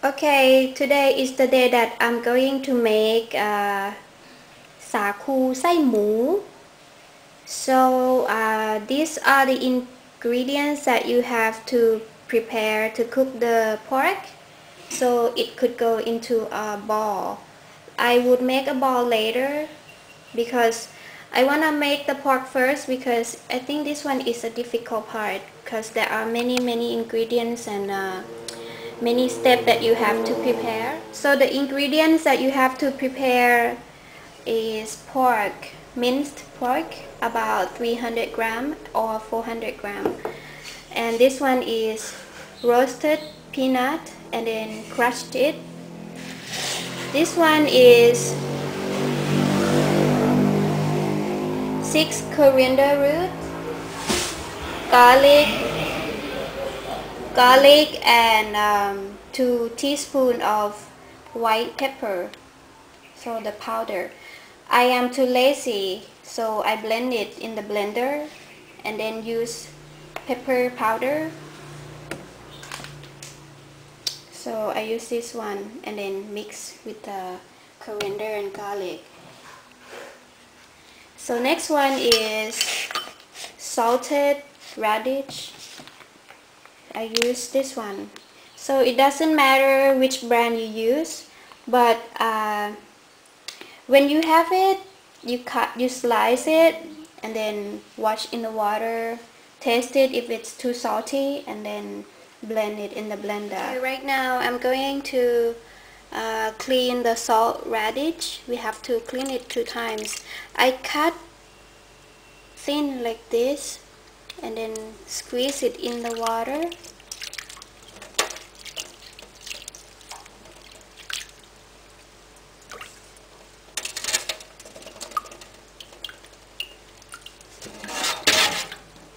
Okay, today is the day that I'm going to make Sagu Sai Moo. So these are the ingredients that you have to prepare to cook the pork. So it could go into a ball. I would make a ball later because I want to make the pork first, because I think this one is a difficult part because there are many ingredients and many steps that you have to prepare. So the ingredients that you have to prepare is pork, minced pork, about 300 gram or 400 gram. And this one is roasted peanut and then crushed it. This one is 6 coriander root, garlic and 2 teaspoons of white pepper, so the powder. I am too lazy, so I blend it in the blender and then use pepper powder. So I use this one and then mix with the coriander and garlic. So next one is salted radish. I use this one. So it doesn't matter which brand you use, but when you have it, you slice it and then wash in the water, taste it if it's too salty, and then blend it in the blender. Okay, right now I'm going to clean the salt radish. We have to clean it 2 times. I cut thin like this and then squeeze it in the water.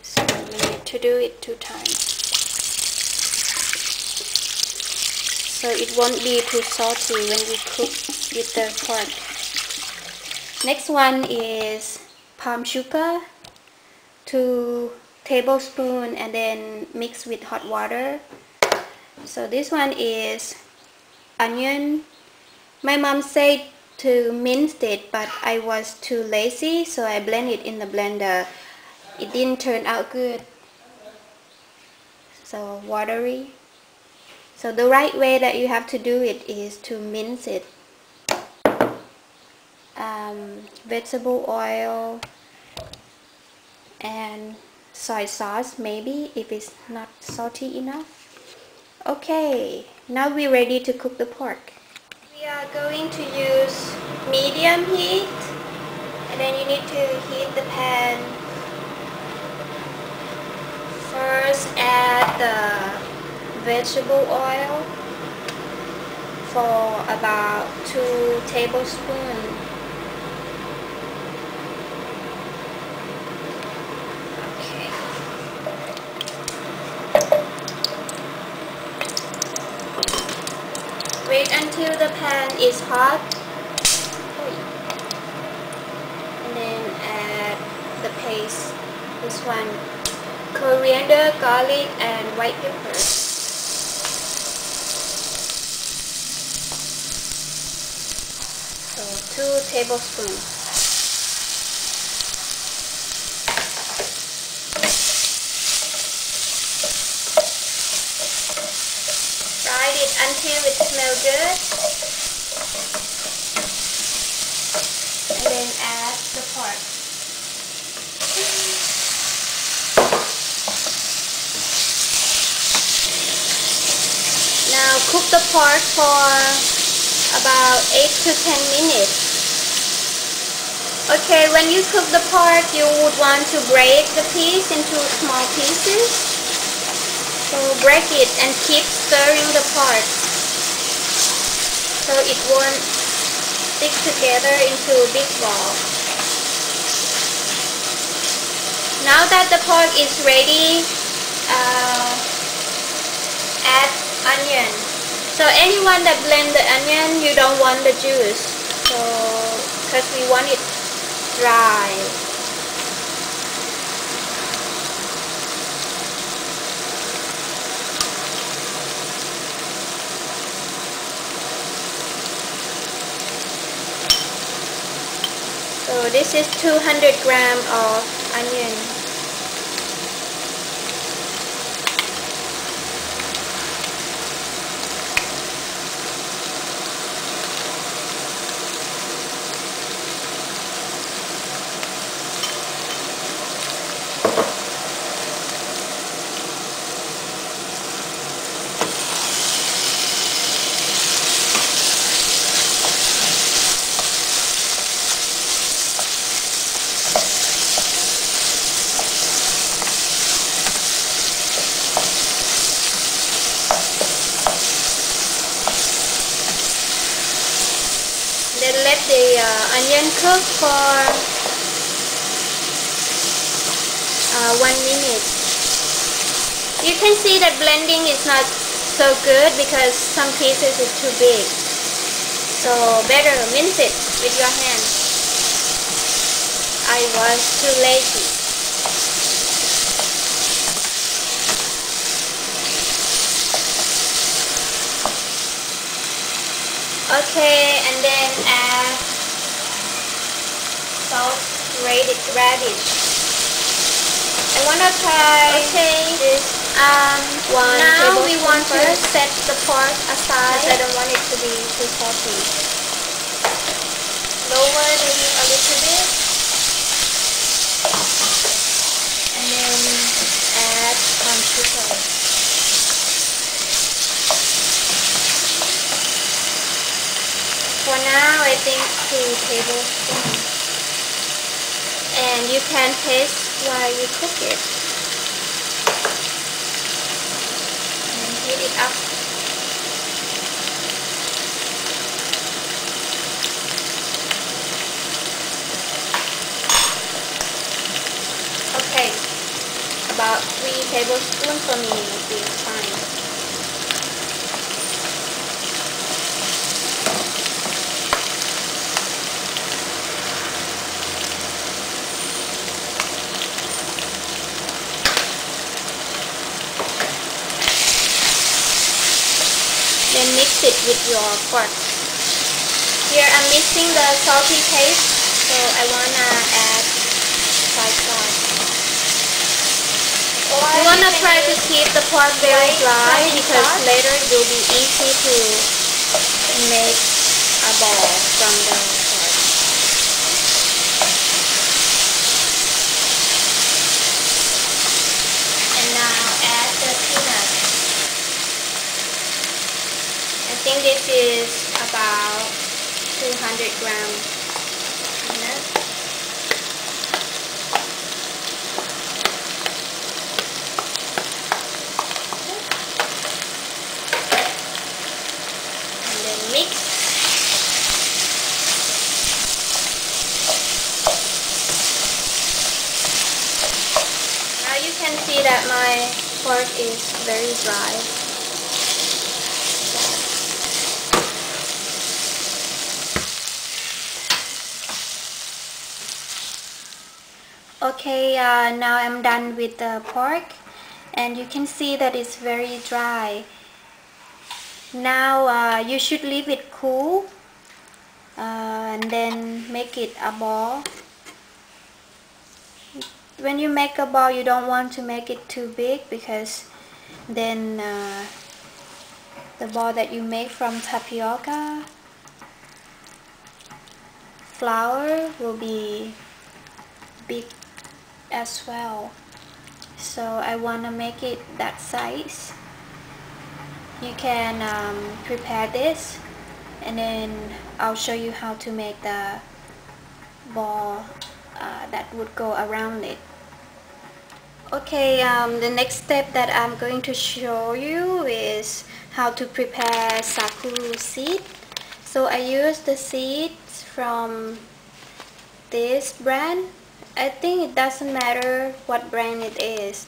So we need to do it 2 times, so it won't be too salty when we cook with the pork. Next one is palm sugar, 2 tablespoons, and then mix with hot water. So this one is onion. My mom said to mince it, but I was too lazy, so I blend it in the blender. It didn't turn out good, so watery. So the right way that you have to do it is to mince it. Vegetable oil and soy sauce, maybe, if it's not salty enough. Okay, now we're ready to cook the pork. We are going to use medium heat, and then you need to heat the pan. First add the vegetable oil for about 2 tablespoons. Okay. Wait until the pan is hot, and then add the paste. This one, coriander, garlic, and white pepper. So 2 tablespoons. Fry it until it smells good, and then add the pork. Now cook the pork for about 8 to 10 minutes. Okay, when you cook the pork, you would want to break the piece into small pieces. So break it and keep stirring the pork so it won't stick together into a big ball. Now that the pork is ready, add onion. So anyone that blend the onion, you don't want the juice, so because we want it dry. this is 200 gram of onion. Then let the onion cook for 1 minute. You can see that blending is not so good because some pieces is too big. So better mince it with your hand. I was too lazy. Okay, and then add salt, grated radish. I wanna try this. Now we want to set the pork aside because I don't want it to be too salty. Lower the heat a little bit, and then add some sugar. For now, I think 2 tablespoons. And you can taste while you cook it. And heat it up. Okay, about 3 tablespoons for me will be fine. Then mix it with your pork. Here I'm mixing the salty paste, so I wanna add soy sauce. You wanna try to keep the pork very dry because later it will be easy to make a ball from the pork. And now add the peanuts. I think this is about 200 grams peanut. And then mix. Now you can see that my pork is very dry. Okay, now I'm done with the pork and you can see that it's very dry. Now you should leave it cool and then make it a ball. When you make a ball, you don't want to make it too big because then the ball that you make from tapioca flour will be big as well. So I want to make it that size. You can prepare this and then I'll show you how to make the ball that would go around it. Okay, the next step that I'm going to show you is how to prepare sagu seed. So I use the seeds from this brand. I think it doesn't matter what brand it is.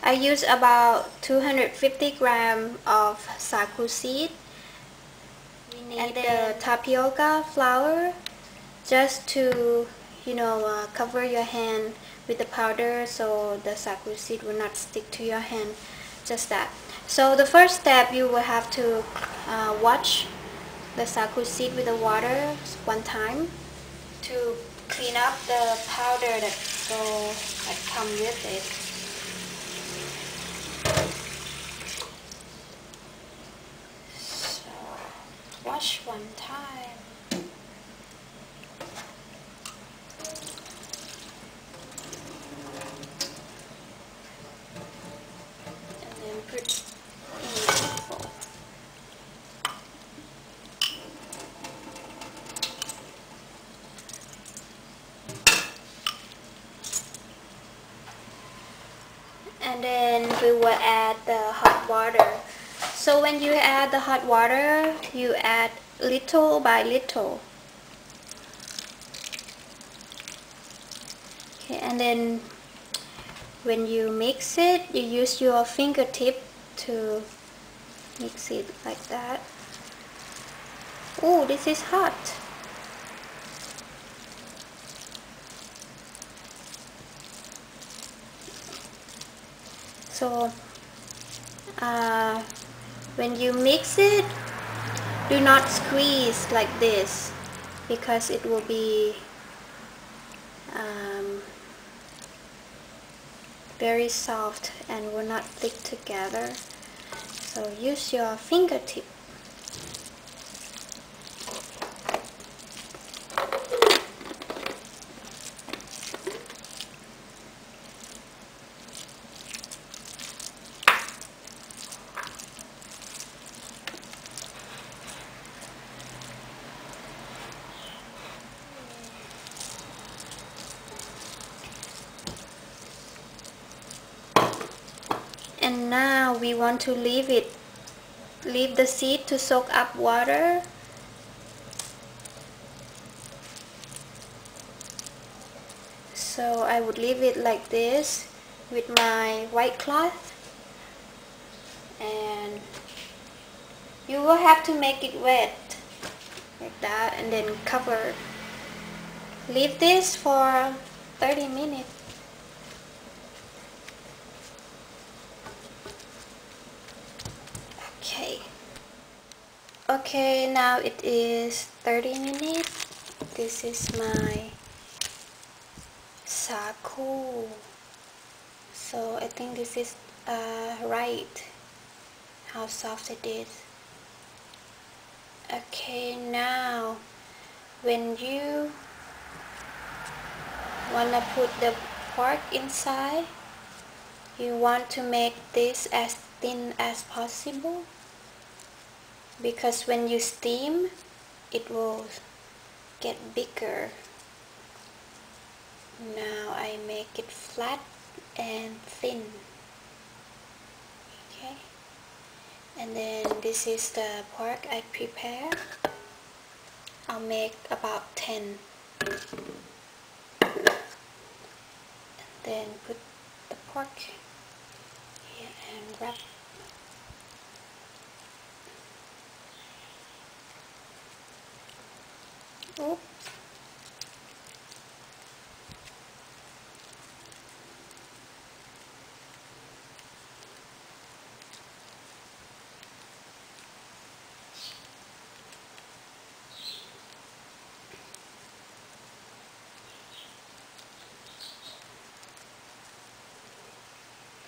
I use about 250 grams of sagu seed. We need the tapioca flour just to cover your hand with the powder so the sagu seed will not stick to your hand, just that. So the first step, you will have to wash the sagu seed with the water 1 time to clean up the powder that come with it. So wash one time. And then put in the bowl. And then we will add the hot water. So when you add the hot water, you add little by little. Okay, and then when you mix it, you use your fingertip to mix it like that. Oh, this is hot. So when you mix it, do not squeeze like this because it will be very soft and will not stick together. So use your fingertip. And now we want to leave the seed to soak up water. So I would leave it like this with my white cloth, and you will have to make it wet like that and then cover. Leave this for 30 minutes. Okay, now it is 30 minutes. This is my sagu. So I think this is right how soft it is. Okay, now when you wanna put the pork inside, you want to make this as thin as possible, because when you steam it will get bigger. Now I make it flat and thin. Okay, and then this is the pork I prepare. I'll make about 10. And then put the pork here and wrap. Oops.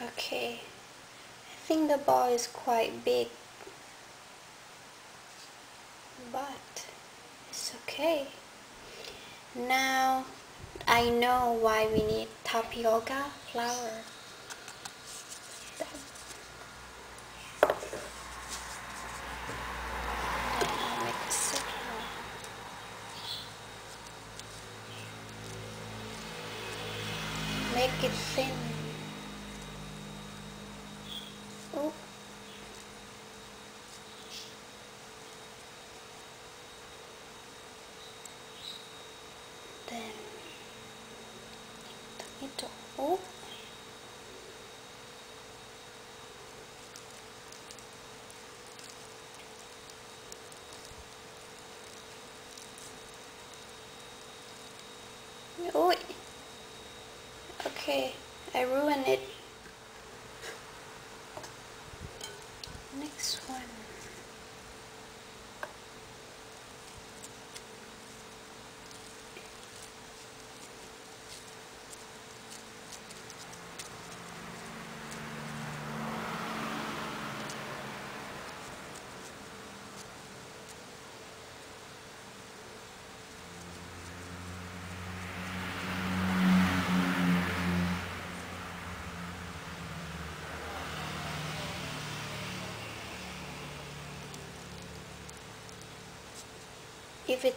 Okay, I think the ball is quite big, but it's okay. Now I know why we need tapioca flour. Mix it. Make it thin. Oh. Then tomato. Oh. Oh. Okay, I ruined it. Next one. If it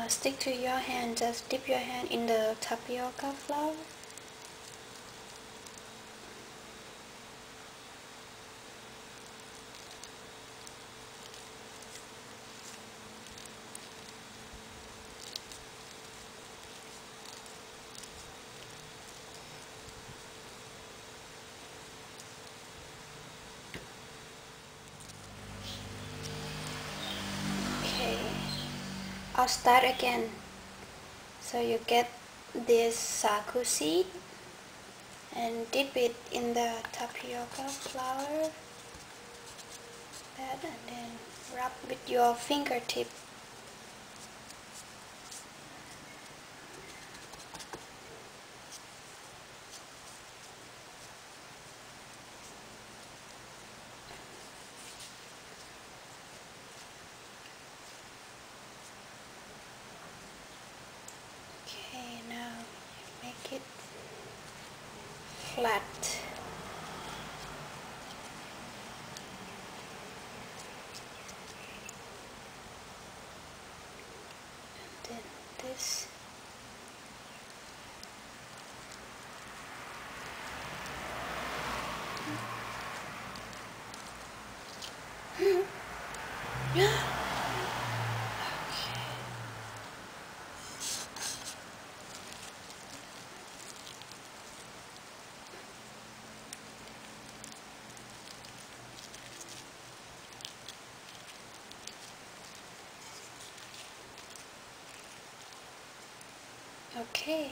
stick to your hand, just dip your hand in the tapioca flour. Okay, I'll start again. So you get this sagu seed and dip it in the tapioca flour, and then rub with your fingertip. Okay, now make it flat. And then this. Okay.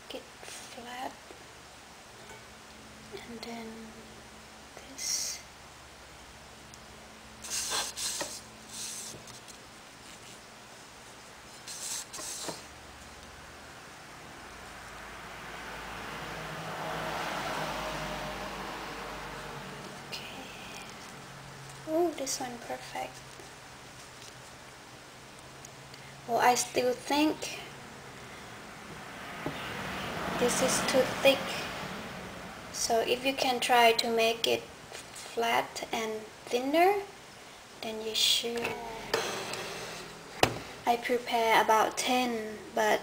Make it flat, and then this. Oh, this one perfect. Well, I still think this is too thick. So if you can try to make it flat and thinner, then you should. I prepare about 10, but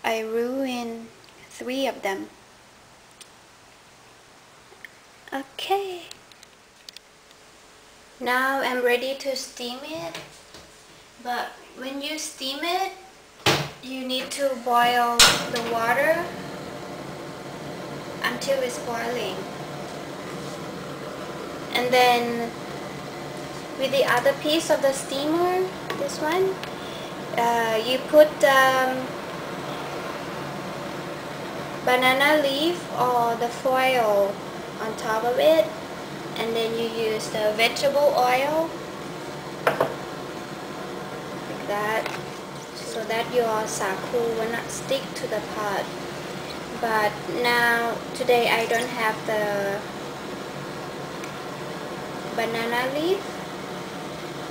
I ruined 3 of them. Okay. Now I'm ready to steam it. But when you steam it, you need to boil the water until it's boiling. And then with the other piece of the steamer, this one, you put banana leaf or the foil on top of it, and then you use the vegetable oil like that, so that your sagu will not stick to the pot. But now today I don't have the banana leaf,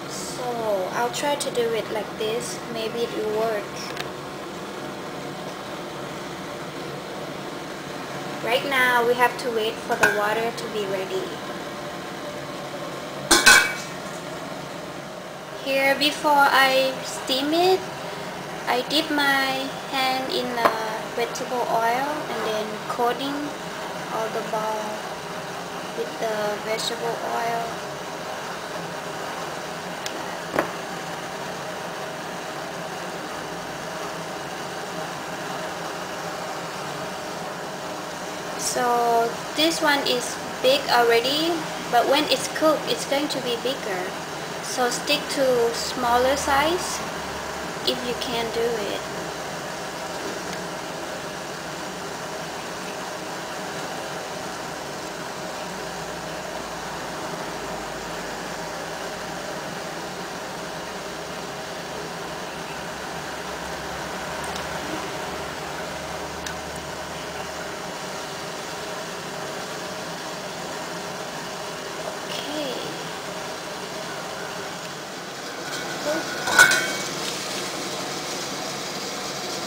so I'll try to do it like this. Maybe it will work. Right now we have to wait for the water to be ready. Here, before I steam it, I dip my hand in the vegetable oil and then coating all the ball with the vegetable oil. So this one is big already, but when it's cooked, it's going to be bigger. So stick to smaller size if you can do it.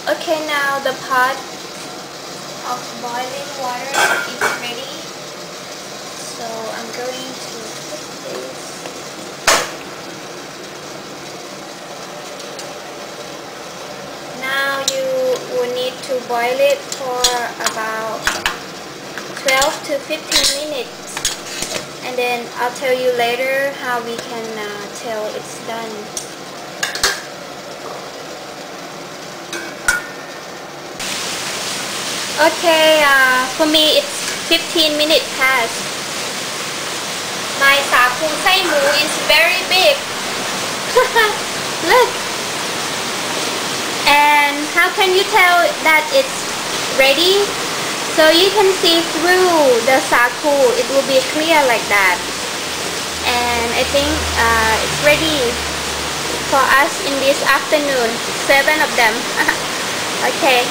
Okay, now the pot of boiling water is ready. So I'm going to put this. Now you will need to boil it for about 12 to 15 minutes. And then I'll tell you later how we can tell it's done. Okay, for me it's 15 minutes past. My Sagu Sai Moo is very big. Look. And how can you tell that it's ready? So you can see through the sagu, it will be clear like that. And I think it's ready for us in this afternoon. 7 of them. Okay.